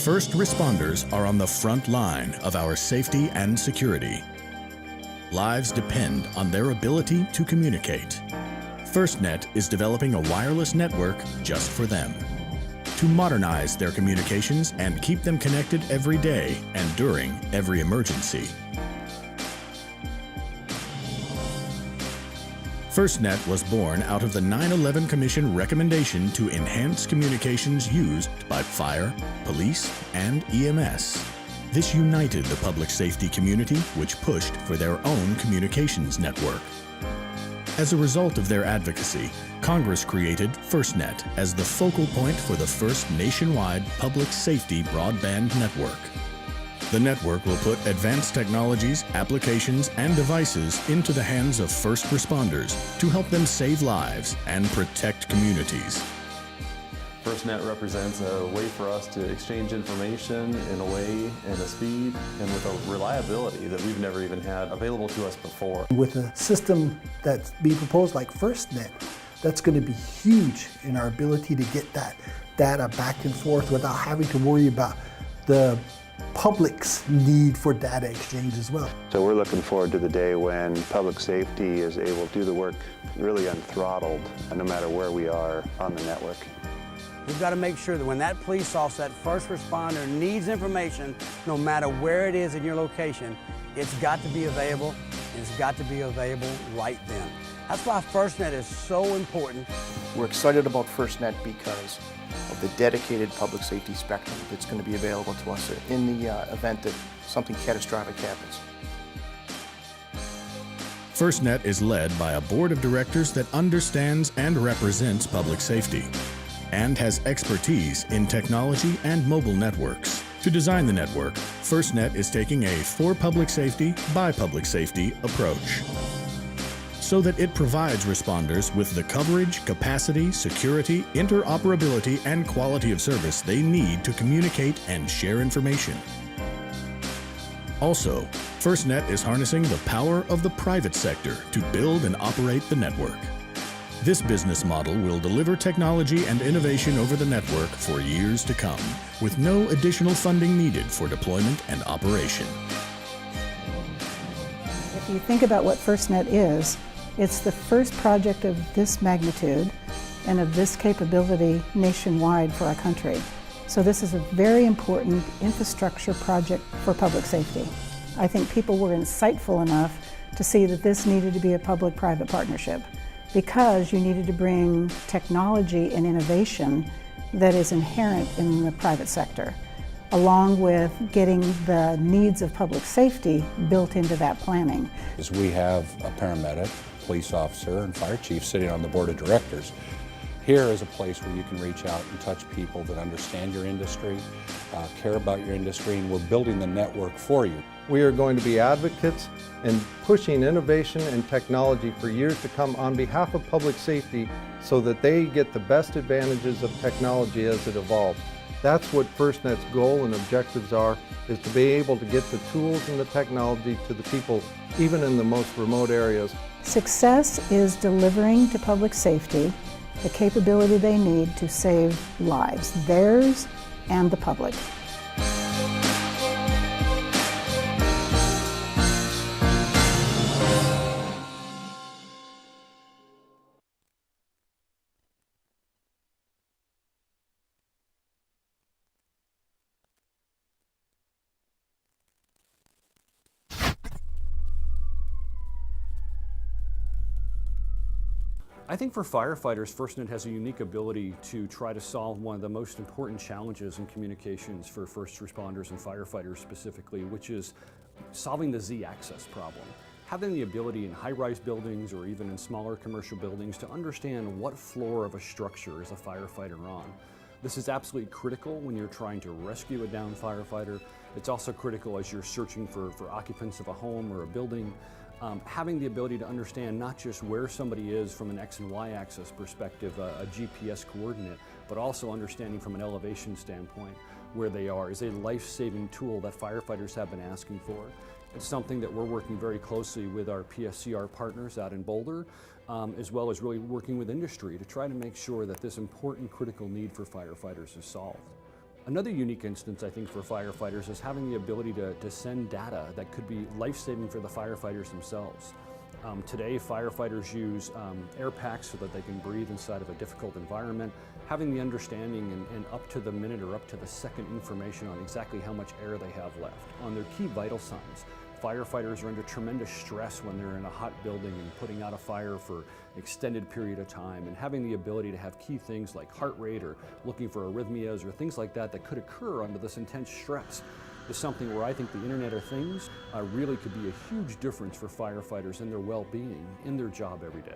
First responders are on the front line of our safety and security. Lives depend on their ability to communicate. FirstNet is developing a wireless network just for them, to modernize their communications and keep them connected every day and during every emergency. FirstNet was born out of the 9/11 Commission recommendation to enhance communications used by fire, police, and EMS. This united the public safety community, which pushed for their own communications network. As a result of their advocacy, Congress created FirstNet as the focal point for the first nationwide public safety broadband network. The network will put advanced technologies, applications, and devices into the hands of first responders to help them save lives and protect communities. FirstNet represents a way for us to exchange information in a way and a speed and with a reliability that we've never even had available to us before. With a system that's being proposed like FirstNet, that's going to be huge in our ability to get that data back and forth without having to worry about the public's need for data exchange as well. So we're looking forward to the day when public safety is able to do the work really unthrottled, no matter where we are on the network. We've got to make sure that when that police officer, that first responder needs information, no matter where it is in your location, it's got to be available, and it's got to be available right then. That's why FirstNet is so important. We're excited about FirstNet because of the dedicated public safety spectrum that's going to be available to us in the event that something catastrophic happens. FirstNet is led by a board of directors that understands and represents public safety and has expertise in technology and mobile networks. To design the network, FirstNet is taking a for public safety, by public safety approach, so that it provides responders with the coverage, capacity, security, interoperability, and quality of service they need to communicate and share information. Also, FirstNet is harnessing the power of the private sector to build and operate the network. This business model will deliver technology and innovation over the network for years to come, with no additional funding needed for deployment and operation. If you think about what FirstNet is, it's the first project of this magnitude and of this capability nationwide for our country. So this is a very important infrastructure project for public safety. I think people were insightful enough to see that this needed to be a public-private partnership, because you needed to bring technology and innovation that is inherent in the private sector, along with getting the needs of public safety built into that planning. We have a paramedic, police officer, and fire chief sitting on the board of directors. Here is a place where you can reach out and touch people that understand your industry, care about your industry, and we're building the network for you. We are going to be advocates and pushing innovation and technology for years to come on behalf of public safety so that they get the best advantages of technology as it evolves. That's what FirstNet's goal and objectives are, is to be able to get the tools and the technology to the people, even in the most remote areas. Success is delivering to public safety the capability they need to save lives, theirs and the public. I think for firefighters, FirstNet has a unique ability to try to solve one of the most important challenges in communications for first responders and firefighters specifically, which is solving the Z-axis problem. Having the ability in high-rise buildings or even in smaller commercial buildings to understand what floor of a structure is a firefighter on. This is absolutely critical when you're trying to rescue a downed firefighter. It's also critical as you're searching for occupants of a home or a building. Having the ability to understand not just where somebody is from an X and Y axis perspective, a GPS coordinate, but also understanding from an elevation standpoint where they are is a life-saving tool that firefighters have been asking for. It's something that we're working very closely with our PSCR partners out in Boulder, as well as really working with industry to try to make sure that this important critical need for firefighters is solved. Another unique instance, I think, for firefighters is having the ability to send data that could be life-saving for the firefighters themselves. Today, firefighters use air packs so that they can breathe inside of a difficult environment. Having the understanding and up to the minute or up to the second information on exactly how much air they have left, on their key vital signs. Firefighters are under tremendous stress when they're in a hot building and putting out a fire for an extended period of time, and having the ability to have key things like heart rate or looking for arrhythmias or things like that that could occur under this intense stress is something where I think the Internet of Things really could be a huge difference for firefighters in their well-being in their job every day.